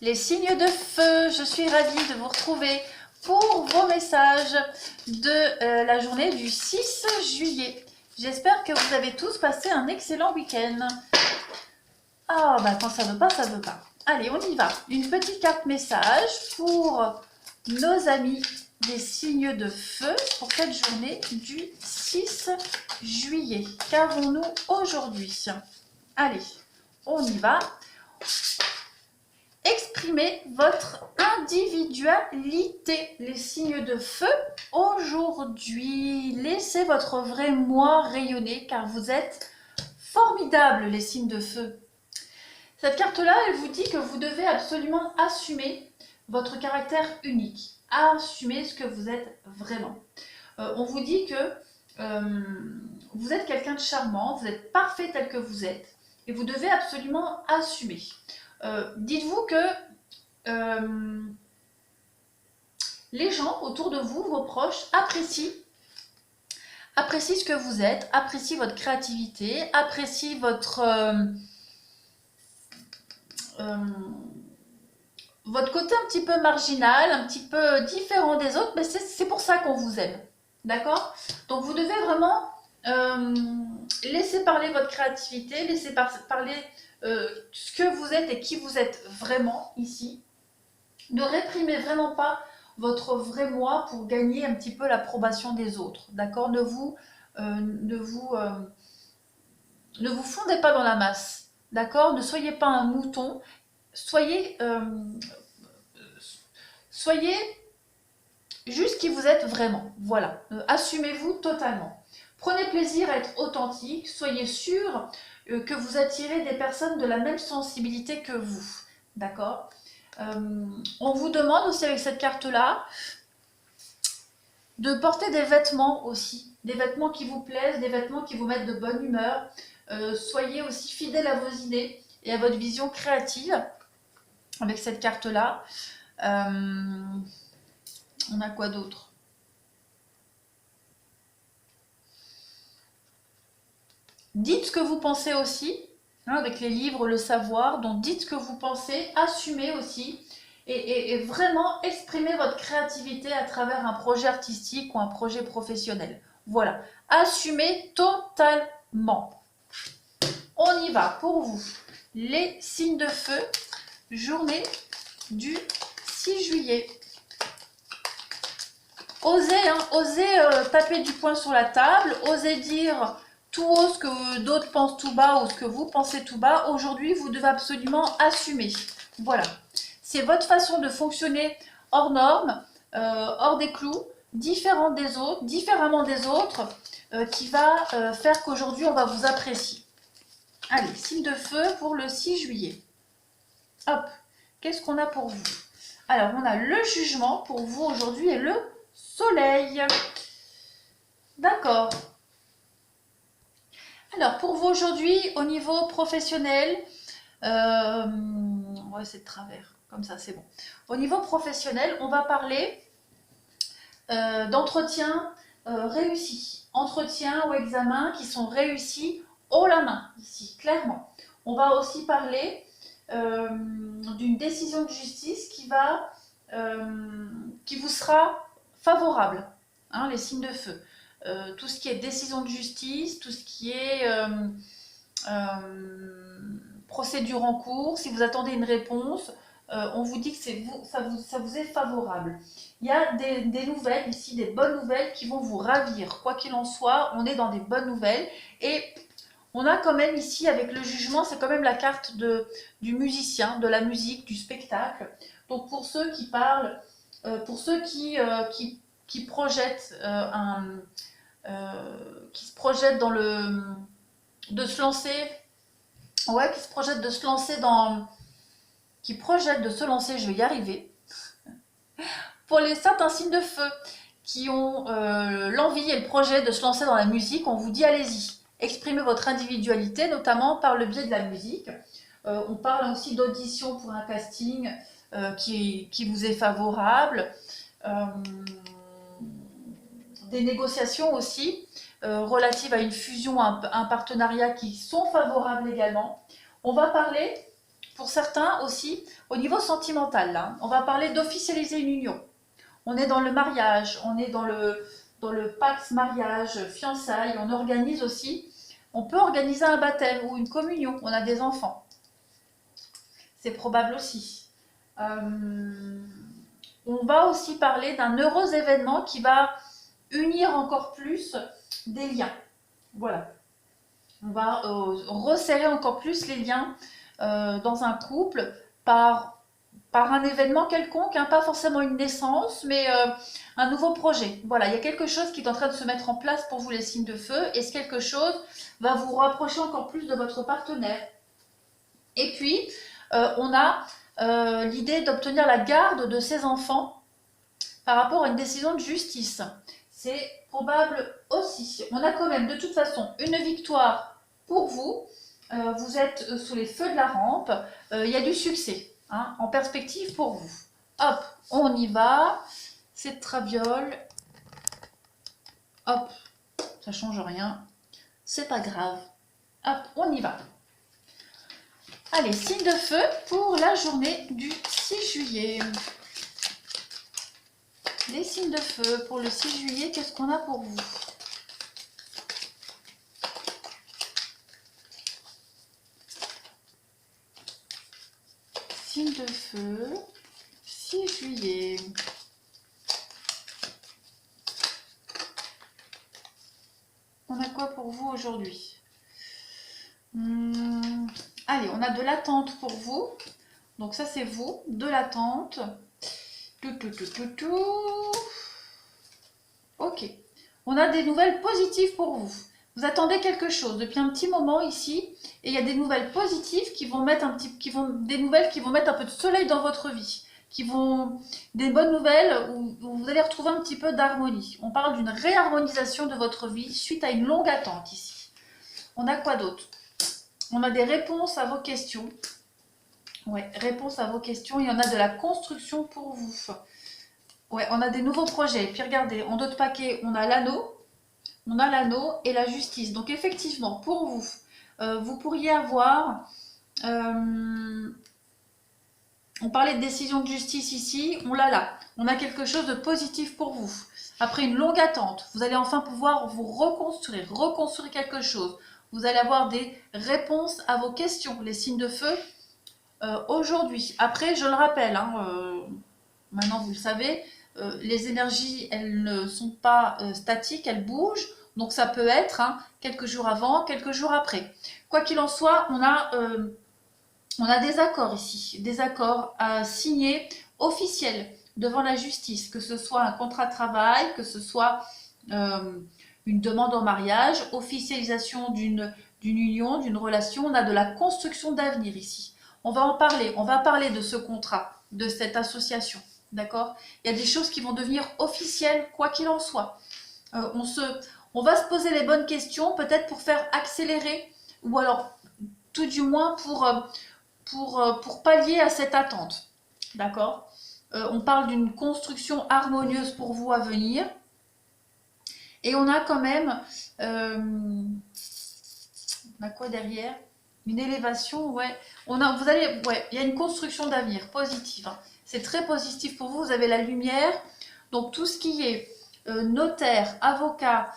Les signes de feu, je suis ravie de vous retrouver pour vos messages de la journée du 6 juillet. J'espère que vous avez tous passé un excellent week-end. Ah, bah quand ça veut pas, ça veut pas. Allez, on y va. Une petite carte message pour nos amis des signes de feu pour cette journée du 6 juillet. Qu'avons-nous aujourd'hui? Allez, on y va. Exprimez votre individualité, les signes de feu. Aujourd'hui, laissez votre vrai moi rayonner car vous êtes formidables, les signes de feu. Cette carte-là, elle vous dit que vous devez absolument assumer votre caractère unique, assumer ce que vous êtes vraiment. On vous dit que vous êtes quelqu'un de charmant, vous êtes parfait tel que vous êtes et vous devez absolument assumer. Dites-vous que les gens autour de vous, vos proches, apprécient ce que vous êtes, apprécient votre créativité, apprécient votre côté un petit peu marginal, un petit peu différent des autres, mais c'est pour ça qu'on vous aime. D'accord? Donc vous devez vraiment laisser parler votre créativité, laisser parler ce que vous êtes et qui vous êtes vraiment ici. Ne réprimez vraiment pas votre vrai moi pour gagner un petit peu l'approbation des autres. D'accord? Ne vous fondez pas dans la masse. D'accord? Ne soyez pas un mouton. Soyez juste qui vous êtes vraiment. Voilà. Assumez-vous totalement. Prenez plaisir à être authentique. Soyez sûr que vous attirez des personnes de la même sensibilité que vous. D'accord? On vous demande aussi avec cette carte-là de porter des vêtements aussi. Des vêtements qui vous plaisent, des vêtements qui vous mettent de bonne humeur. Soyez aussi fidèle à vos idées et à votre vision créative avec cette carte-là. On a quoi d'autre? Dites ce que vous pensez aussi, hein, avec les livres, le savoir. Donc dites ce que vous pensez, assumez aussi et vraiment exprimez votre créativité à travers un projet artistique ou un projet professionnel. Voilà, assumez totalement. On y va pour vous. Les signes de feu, journée du 6 juillet. Osez, hein, osez taper du poing sur la table, osez dire tout haut ce que d'autres pensent tout bas ou ce que vous pensez tout bas. Aujourd'hui, vous devez absolument assumer. Voilà. C'est votre façon de fonctionner hors norme, hors des clous, différemment des autres, qui va faire qu'aujourd'hui, on va vous apprécier. Allez, signe de feu pour le 6 juillet. Hop, qu'est-ce qu'on a pour vous? Alors, on a le jugement pour vous aujourd'hui et le soleil. D'accord. Alors, pour vous aujourd'hui, au niveau professionnel, on va essayer de travers, comme ça c'est bon. Au niveau professionnel, on va parler d'entretiens réussis. Entretiens ou examens qui sont réussis haut la main, ici, clairement. On va aussi parler d'une décision de justice qui vous sera favorable, hein, les signes de feu. Tout ce qui est décision de justice, tout ce qui est procédure en cours, si vous attendez une réponse, on vous dit que ça vous est favorable. Il y a des nouvelles ici, des bonnes nouvelles qui vont vous ravir. Quoi qu'il en soit, on est dans des bonnes nouvelles. Et on a quand même ici, avec le jugement, c'est quand même la carte du musicien, de la musique, du spectacle. Donc pour ceux qui parlent, pour ceux qui projettent qui se projettent dans de se lancer, ouais, qui projettent de se lancer, je vais y arriver. Pour certains signes de feu qui ont l'envie et le projet de se lancer dans la musique, on vous dit allez-y, exprimez votre individualité, notamment par le biais de la musique. On parle aussi d'audition pour un casting qui vous est favorable. Des négociations aussi relatives à une fusion, un partenariat qui sont favorables également. On va parler pour certains aussi, au niveau sentimental, là, on va parler d'officialiser une union. On est dans le mariage, on est dans le pax mariage, fiançailles, on organise aussi, on peut organiser un baptême ou une communion, on a des enfants. C'est probable aussi. On va aussi parler d'un heureux événement qui va unir encore plus des liens. Voilà. On va resserrer encore plus les liens dans un couple par un événement quelconque, hein, pas forcément une naissance, mais un nouveau projet. Voilà, il y a quelque chose qui est en train de se mettre en place pour vous les signes de feu, et ce quelque chose va vous rapprocher encore plus de votre partenaire. Et puis, on a l'idée d'obtenir la garde de ses enfants par rapport à une décision de justice. C'est probable aussi. On a quand même de toute façon une victoire pour vous. Vous êtes sous les feux de la rampe. Il y a du succès hein, en perspective pour vous. Hop, on y va. C'est traviole. Hop, ça change rien. C'est pas grave. Hop, on y va. Allez, signe de feu pour la journée du 6 juillet. Les signes de feu pour le 6 juillet, qu'est-ce qu'on a pour vous? Signe de feu, 6 juillet. On a quoi pour vous aujourd'hui? Allez, on a de l'attente pour vous. Donc ça, c'est vous, de l'attente. Ok. On a des nouvelles positives pour vous. Vous attendez quelque chose depuis un petit moment ici, et il y a des nouvelles positives qui vont mettre des nouvelles qui vont mettre un peu de soleil dans votre vie, des bonnes nouvelles où vous allez retrouver un petit peu d'harmonie. On parle d'une réharmonisation de votre vie suite à une longue attente ici. On a quoi d'autre? On a des réponses à vos questions. Ouais, réponses à vos questions. Il y en a de la construction pour vous. Ouais, on a des nouveaux projets. Puis regardez, en d'autres paquets, on a l'anneau et la justice. Donc effectivement, pour vous, vous pourriez avoir... on parlait de décision de justice ici, on l'a là. On a quelque chose de positif pour vous. Après une longue attente, vous allez enfin pouvoir vous reconstruire quelque chose. Vous allez avoir des réponses à vos questions, les signes de feu, aujourd'hui. Après, je le rappelle, hein, maintenant vous le savez, les énergies, elles ne sont pas statiques, elles bougent. Donc ça peut être hein, quelques jours avant, quelques jours après. Quoi qu'il en soit, on a des accords ici, des accords à signer officiels devant la justice, que ce soit un contrat de travail, que ce soit une demande en mariage, officialisation d'une union, d'une relation. On a de la construction d'avenir ici. On va parler de ce contrat, de cette association, d'accord? Il y a des choses qui vont devenir officielles, quoi qu'il en soit. On va se poser les bonnes questions, peut-être pour faire accélérer, ou alors tout du moins pour pallier à cette attente, d'accord? On parle d'une construction harmonieuse pour vous à venir. Et on a quand même, on a quoi derrière? Une élévation, ouais. Ouais, il y a une construction d'avenir positive. Hein. C'est très positif pour vous. Vous avez la lumière. Donc tout ce qui est notaire, avocat,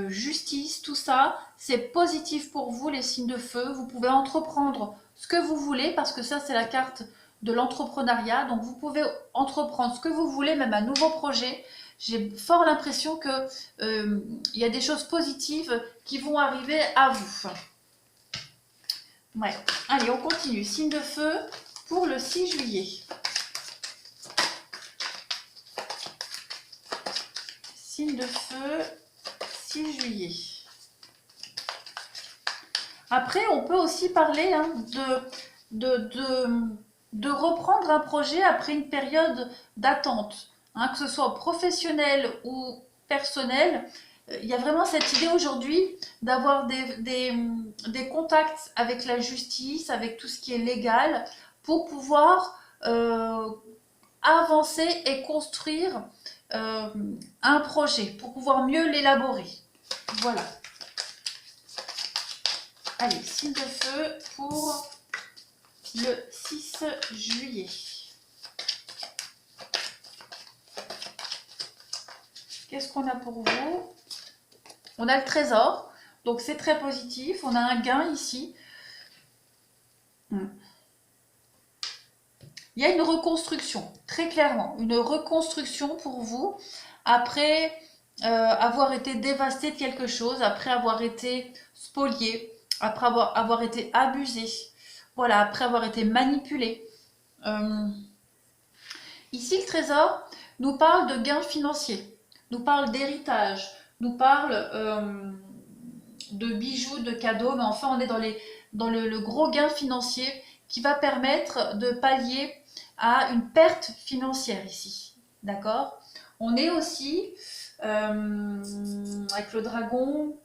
justice, tout ça, c'est positif pour vous, les signes de feu. Vous pouvez entreprendre ce que vous voulez parce que ça, c'est la carte de l'entrepreneuriat. Donc vous pouvez entreprendre ce que vous voulez, même un nouveau projet. J'ai fort l'impression que y a des choses positives qui vont arriver à vous. Ouais. Allez, on continue. Signe de feu pour le 6 juillet. Signe de feu, 6 juillet. Après, on peut aussi parler hein, de reprendre un projet après une période d'attente. Hein, que ce soit professionnel ou personnel, il y a vraiment cette idée aujourd'hui d'avoir des contacts avec la justice, avec tout ce qui est légal, pour pouvoir avancer et construire un projet, pour pouvoir mieux l'élaborer. Voilà. Allez, signe de feu pour le 6 juillet. Qu'est-ce qu'on a pour vous? On a le trésor, donc c'est très positif. On a un gain ici. Il y a une reconstruction, très clairement. Une reconstruction pour vous après avoir été dévasté de quelque chose, après avoir été spolié, après avoir été abusé, voilà, après avoir été manipulé. Ici, le trésor nous parle de gains financiers, nous parle d'héritage, nous parle de bijoux, de cadeaux, mais enfin, on est dans le gros gain financier qui va permettre de pallier à une perte financière ici. D'accord? On est aussi, avec le dragon,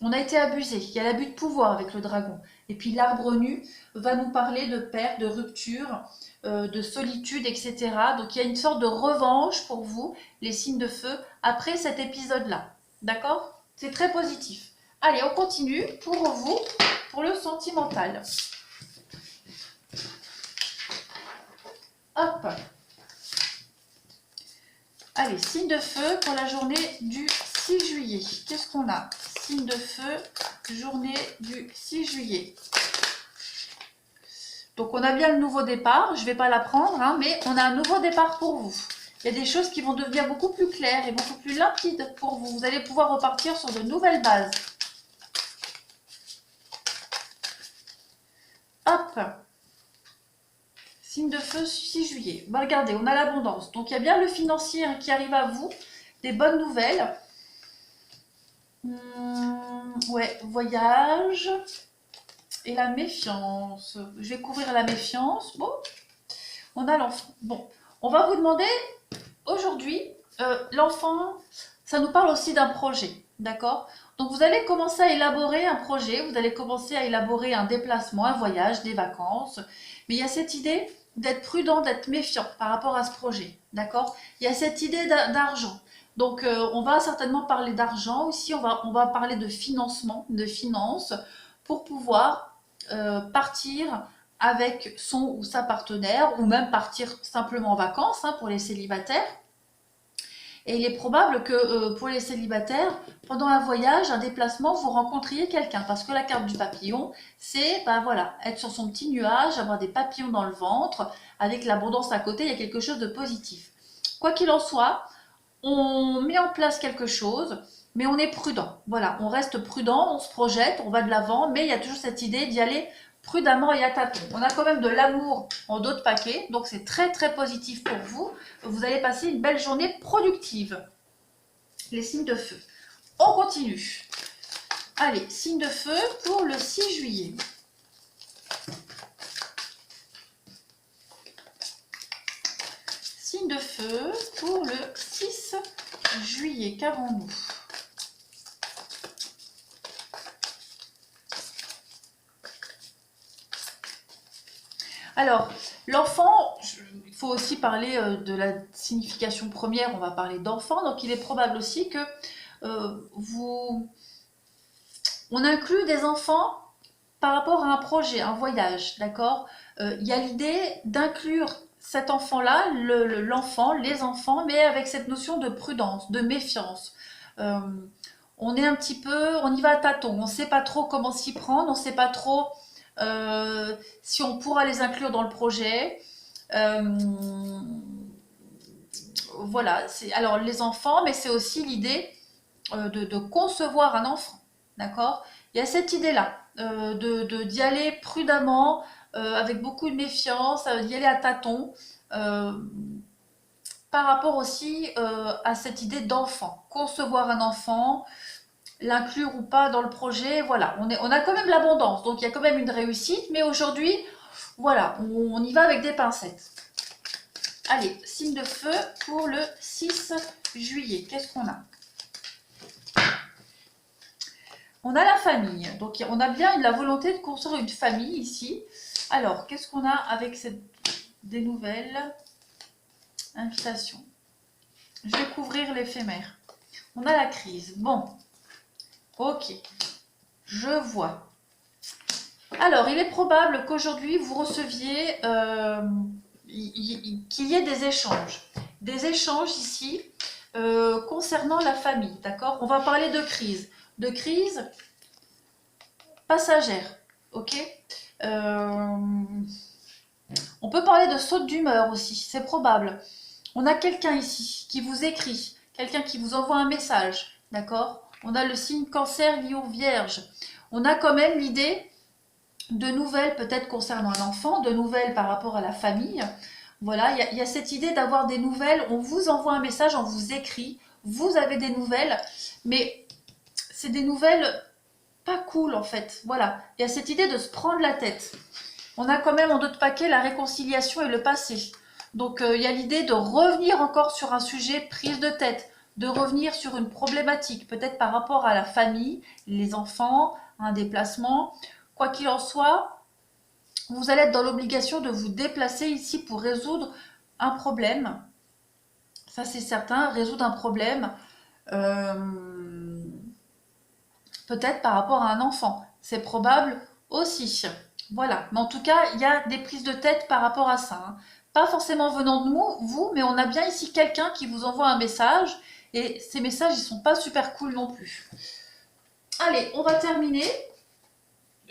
on a été abusé. Il y a l'abus de pouvoir avec le dragon. Et puis l'arbre nu va nous parler de perte, de rupture, de solitude, etc. Donc il y a une sorte de revanche pour vous, les signes de feu, après cet épisode-là. D'accord? C'est très positif. Allez, on continue pour vous, pour le sentimental. Hop. Allez, signe de feu pour la journée du 6 juillet. Qu'est-ce qu'on a? Signe de feu, journée du 6 juillet. Donc on a bien le nouveau départ, je ne vais pas l'apprendre, hein, mais on a un nouveau départ pour vous. Il y a des choses qui vont devenir beaucoup plus claires et beaucoup plus limpides pour vous. Vous allez pouvoir repartir sur de nouvelles bases. Hop. Signe de feu 6 juillet. Bah, regardez, on a l'abondance. Donc il y a bien le financier hein, qui arrive à vous, des bonnes nouvelles. Ouais, voyage et la méfiance. Je vais couvrir la méfiance. Bon, on a l'enfant. Bon, on va vous demander aujourd'hui, l'enfant, ça nous parle aussi d'un projet, d'accord? Donc vous allez commencer à élaborer un projet, vous allez commencer à élaborer un déplacement, un voyage, des vacances. Mais il y a cette idée d'être prudent, d'être méfiant par rapport à ce projet, d'accord? Il y a cette idée d'argent. Donc on va certainement parler d'argent aussi, on va parler de financement, de finances, pour pouvoir partir avec son ou sa partenaire, ou même partir simplement en vacances hein, pour les célibataires. Et il est probable que pour les célibataires, pendant un voyage, un déplacement, vous rencontriez quelqu'un. Parce que la carte du papillon, c'est ben voilà, être sur son petit nuage, avoir des papillons dans le ventre, avec l'abondance à côté, il y a quelque chose de positif. Quoi qu'il en soit, on met en place quelque chose, mais on est prudent. Voilà, on reste prudent, on se projette, on va de l'avant, mais il y a toujours cette idée d'y aller prudemment et à tâtons. On a quand même de l'amour en dos de paquet, donc c'est très très positif pour vous. Vous allez passer une belle journée productive. Les signes de feu. On continue. Allez, signe de feu pour le 6 juillet. Signe de feu pour le 6 juillet. Qu'avons-nous? Alors, l'enfant, il faut aussi parler de la signification première, on va parler d'enfant, donc il est probable aussi que on inclut des enfants par rapport à un projet, un voyage, d'accord? Il y a l'idée d'inclure cet enfant-là, l'enfant, les enfants, mais avec cette notion de prudence, de méfiance. On est un petit peu, on y va à tâtons, on ne sait pas trop comment s'y prendre, on ne sait pas trop si on pourra les inclure dans le projet. Voilà, alors les enfants, mais c'est aussi l'idée de concevoir un enfant, d'accord? Il y a cette idée-là, d'y aller prudemment, avec beaucoup de méfiance, d'y aller à tâtons, par rapport aussi à cette idée d'enfant. Concevoir un enfant, l'inclure ou pas dans le projet, voilà, on a quand même l'abondance, donc il y a quand même une réussite, mais aujourd'hui, voilà, on y va avec des pincettes. Allez, signe de feu pour le 6 juillet, qu'est-ce qu'on a? On a la famille, donc on a bien la volonté de construire une famille ici. Alors, qu'est-ce qu'on a avec des nouvelles invitations? Je vais couvrir l'éphémère. On a la crise, bon. Ok, je vois. Alors, il est probable qu'aujourd'hui, vous receviez, qu'il y ait des échanges. Des échanges ici concernant la famille, d'accord? On va parler de crise passagère, ok? Euh, on peut parler de saute d'humeur aussi, c'est probable. On a quelqu'un ici qui vous écrit, quelqu'un qui vous envoie un message, d'accord? On a le signe cancer, lion, vierge. On a quand même l'idée de nouvelles peut-être concernant un enfant, de nouvelles par rapport à la famille. Voilà, il y a cette idée d'avoir des nouvelles. On vous envoie un message, on vous écrit, vous avez des nouvelles, mais c'est des nouvelles pas cool en fait. Voilà, il y a cette idée de se prendre la tête. On a quand même en d'autres paquets la réconciliation et le passé. Donc il y a l'idée de revenir encore sur un sujet prise de tête, de revenir sur une problématique, peut-être par rapport à la famille, les enfants, un déplacement. Quoi qu'il en soit, vous allez être dans l'obligation de vous déplacer ici pour résoudre un problème. Ça c'est certain, résoudre un problème. Euh, Peut-être par rapport à un enfant. C'est probable aussi. Voilà. Mais en tout cas, il y a des prises de tête par rapport à ça, hein. Pas forcément venant de vous, mais on a bien ici quelqu'un qui vous envoie un message. Et ces messages, ils sont pas super cool non plus. Allez, on va terminer.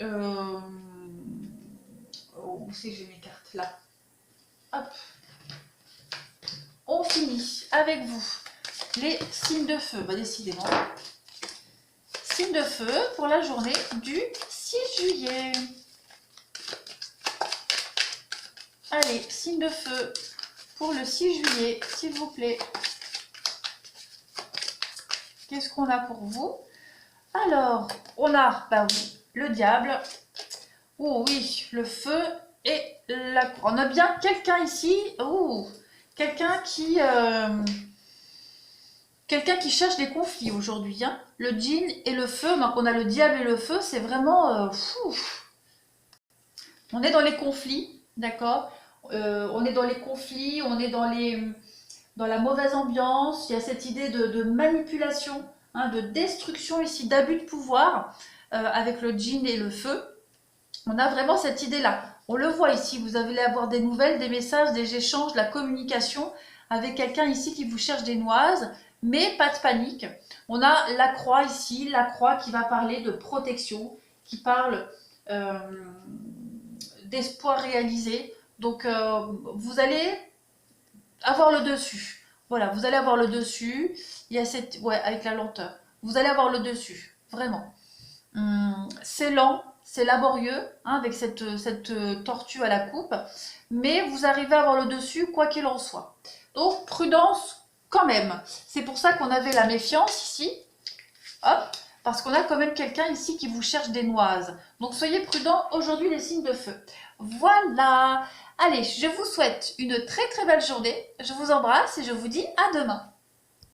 Euh... Où c'est que j'ai mes cartes là? Hop. On finit avec vous. Les signes de feu. Bah, décidément. Signe de feu pour la journée du 6 juillet. Allez, signe de feu pour le 6 juillet, s'il vous plaît. Qu'est-ce qu'on a pour vous? Alors, on a bah oui, le diable. Oh oui, le feu et la croix. On a bien quelqu'un ici. Oh, quelqu'un qui... quelqu'un qui cherche des conflits aujourd'hui, hein. Le djinn et le feu, donc on a le diable et le feu, c'est vraiment... on est dans les conflits, d'accord? On est dans les conflits, on est dans la mauvaise ambiance, il y a cette idée de manipulation, hein, de destruction ici, d'abus de pouvoir avec le djinn et le feu. On a vraiment cette idée-là. On le voit ici, vous allez avoir des nouvelles, des messages, des échanges, de la communication avec quelqu'un ici qui vous cherche des noises, mais pas de panique. On a la croix ici, la croix qui va parler de protection, qui parle euh, d'espoir réalisé. Donc vous allez avoir le dessus. Voilà, vous allez avoir le dessus. Il y a cette... Ouais, avec la lenteur. Vous allez avoir le dessus, vraiment. C'est lent, c'est laborieux, hein, avec cette tortue à la coupe, mais vous arrivez à avoir le dessus quoi qu'il en soit. Donc prudence quand même. C'est pour ça qu'on avait la méfiance ici, hop, parce qu'on a quand même quelqu'un ici qui vous cherche des noises. Donc soyez prudents aujourd'hui les signes de feu. Voilà. Allez, je vous souhaite une très très belle journée. Je vous embrasse et je vous dis à demain.